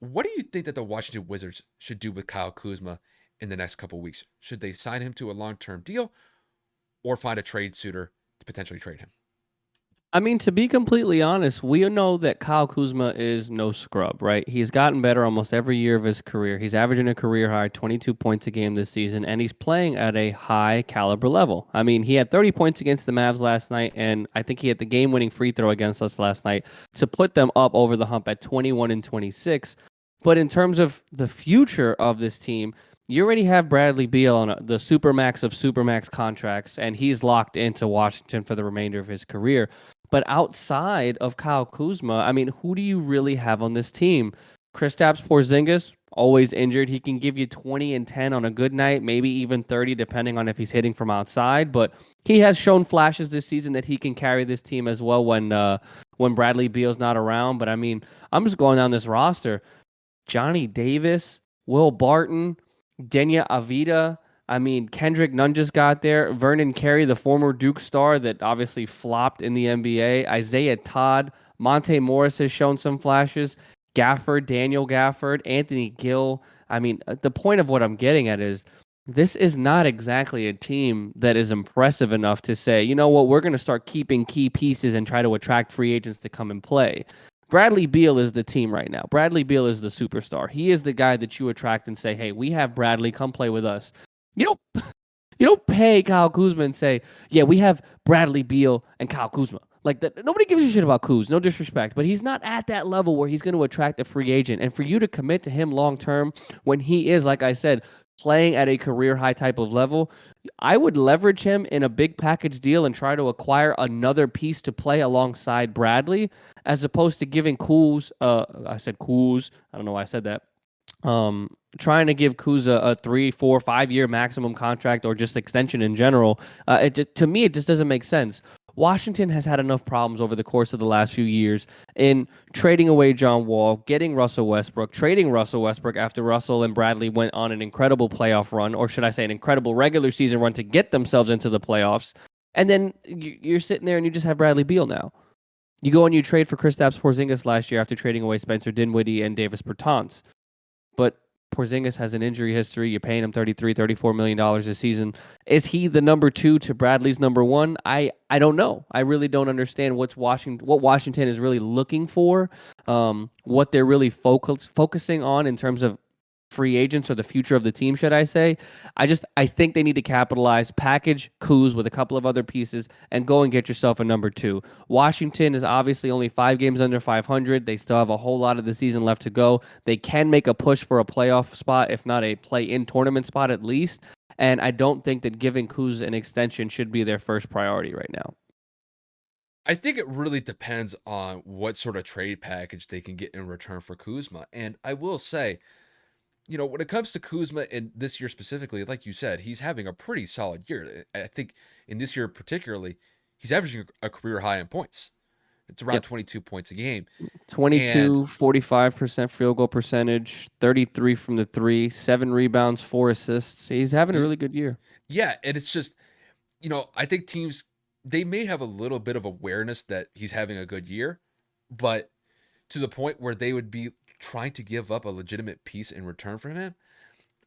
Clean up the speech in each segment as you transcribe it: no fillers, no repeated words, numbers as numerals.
What do you think that the Washington Wizards should do with Kyle Kuzma in the next couple weeks? Should they sign him to a long-term deal or find a trade suitor to potentially trade him? I mean, to be completely honest, we know that Kyle Kuzma is no scrub, right? He's gotten better almost every year of his career. He's averaging a career high 22 points a game this season, and he's playing at a high caliber level. I mean, he had 30 points against the Mavs last night, and I think he had the game winning free throw against us last night to put them up over the hump at 21 and 26. But in terms of the future of this team, you already have Bradley Beal on the supermax of supermax contracts, and he's locked into Washington for the remainder of his career. But outside of Kyle Kuzma, I mean, who do you really have on this team? Kristaps Porzingis, always injured. He can give you 20 and 10 on a good night, maybe even 30, depending on if he's hitting from outside. But he has shown flashes this season that he can carry this team as well when Bradley Beal's not around. But I mean, I'm just going down this roster. Johnny Davis, Will Barton, Denya Avita. I mean, Kendrick Nunn just got there. Vernon Carey, the former Duke star that obviously flopped in the NBA. Isaiah Todd. Monte Morris has shown some flashes. Gafford, Daniel Gafford, Anthony Gill. I mean, the point of what I'm getting at is this is not exactly a team that is impressive enough to say, you know what, we're going to start keeping key pieces and try to attract free agents to come and play. Bradley Beal is the team right now. Bradley Beal is the superstar. He is the guy that you attract and say, "Hey, we have Bradley. Come play with us." You don't you don't pay Kyle Kuzma and say, "Yeah, we have Bradley Beal and Kyle Kuzma." Like that, nobody gives a shit about Kuz. No disrespect, but he's not at that level where he's going to attract a free agent. And for you to commit to him long term, when he is, like I said, playing at a career high type of level, I would leverage him in a big package deal and try to acquire another piece to play alongside Bradley, as opposed to giving Kuz. I said Kuz. I don't know why I said that. Trying to give Kuz a 3, 4, 5 year maximum contract or just extension in general, to me, it just doesn't make sense. Washington has had enough problems over the course of the last few years in trading away John Wall, getting Russell Westbrook, trading Russell Westbrook after Russell and Bradley went on an incredible playoff run, or should I say an incredible regular season run to get themselves into the playoffs. And then you're sitting there and you just have Bradley Beal now. You go and you trade for Kristaps Porzingis last year after trading away Spencer Dinwiddie and Davis Bertans. But Porzingis has an injury history. You're paying him $33, $34 million this season. Is he the number two to Bradley's number one? I don't know. I really don't understand what Washington is really looking for, what they're really focusing on in terms of free agents or the future of the team, should I say. I think they need to capitalize, package Kuz with a couple of other pieces, and go and get yourself a number two. Washington is obviously only 5 games under 500. They still have a whole lot of the season left to go. They can make a push for a playoff spot, if not a play-in tournament spot at least. And I don't think that giving Kuz an extension should be their first priority right now. I think it really depends on what sort of trade package they can get in return for Kuzma. And I will say, when it comes to Kuzma and this year specifically, like you said, he's having a pretty solid year. I think in this year particularly, he's averaging a career high in points. It's around Yep. 22 points a game. And 22, 45% field goal percentage, 33 from the three, 7 rebounds, 4 assists. He's having a mm, really good year. yeah, and it's just, I think teams, they may have a little bit of awareness that he's having a good year, but to the point where they would be trying to give up a legitimate piece in return for him,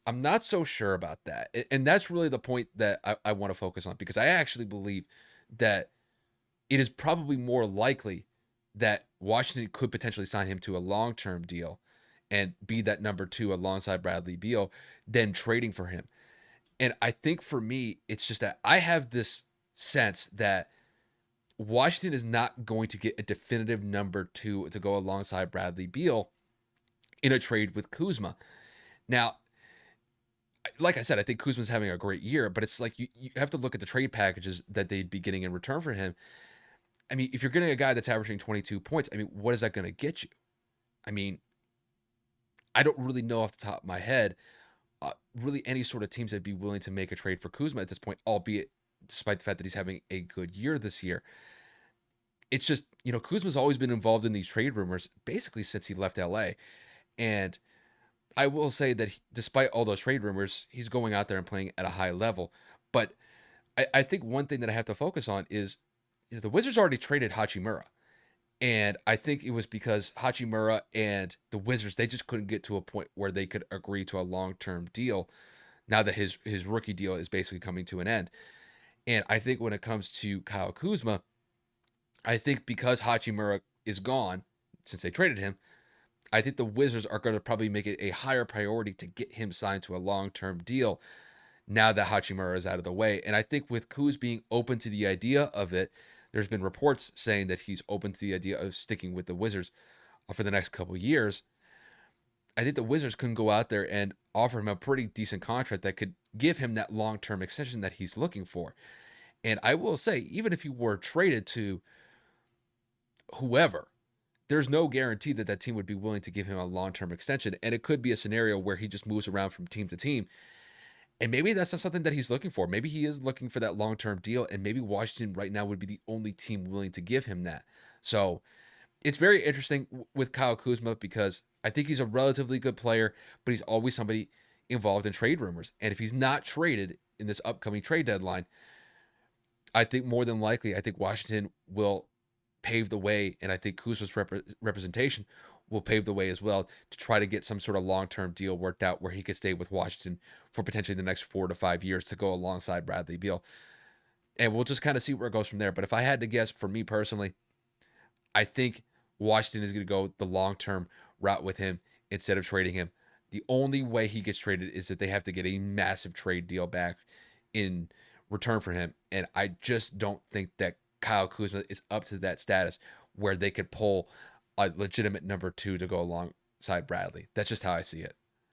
I'm not so sure about that. And that's really the point that I want to focus on, because I actually believe that it is probably more likely that Washington could potentially sign him to a long term deal and be that number two alongside Bradley Beal than trading for him. And I think for me, it's just that I have this sense that Washington is not going to get a definitive number two to go alongside Bradley Beal in a trade with Kuzma. Now, like I said, I think Kuzma's having a great year, but it's like you have to look at the trade packages that they'd be getting in return for him. I mean, if you're getting a guy that's averaging 22 points, I mean, what is that going to get you? I mean, I don't really know off the top of my head, really any sort of teams that'd be willing to make a trade for Kuzma at this point, albeit despite the fact that he's having a good year this year. It's just, Kuzma's always been involved in these trade rumors basically since he left LA. And I will say that despite all those trade rumors, he's going out there and playing at a high level. But I think one thing that I have to focus on is, the Wizards already traded Hachimura. And I think it was because Hachimura and the Wizards, they just couldn't get to a point where they could agree to a long-term deal now that his rookie deal is basically coming to an end. And I think when it comes to Kyle Kuzma, I think because Hachimura is gone since they traded him, I think the Wizards are going to probably make it a higher priority to get him signed to a long-term deal now that Hachimura is out of the way. And I think with Kuz being open to the idea of it, there's been reports saying that he's open to the idea of sticking with the Wizards for the next couple of years. I think the Wizards can go out there and offer him a pretty decent contract that could give him that long-term extension that he's looking for. And I will say, even if he were traded to whoever, there's no guarantee that that team would be willing to give him a long-term extension. And it could be a scenario where he just moves around from team to team. And maybe that's not something that he's looking for. Maybe he is looking for that long-term deal, and maybe Washington right now would be the only team willing to give him that. So it's very interesting with Kyle Kuzma because I think he's a relatively good player, but he's always somebody involved in trade rumors. And if he's not traded in this upcoming trade deadline, I think more than likely, I think Washington will pave the way, and I think Kuzma's representation will pave the way as well to try to get some sort of long-term deal worked out where he could stay with Washington for potentially the next 4 to 5 years to go alongside Bradley Beal. And we'll just kind of see where it goes from there. But if I had to guess, for me personally, I think Washington is going to go the long-term route with him instead of trading him. The only way he gets traded is that they have to get a massive trade deal back in return for him. And I just don't think that Kyle Kuzma is up to that status where they could pull a legitimate number two to go alongside Bradley. That's just how I see it.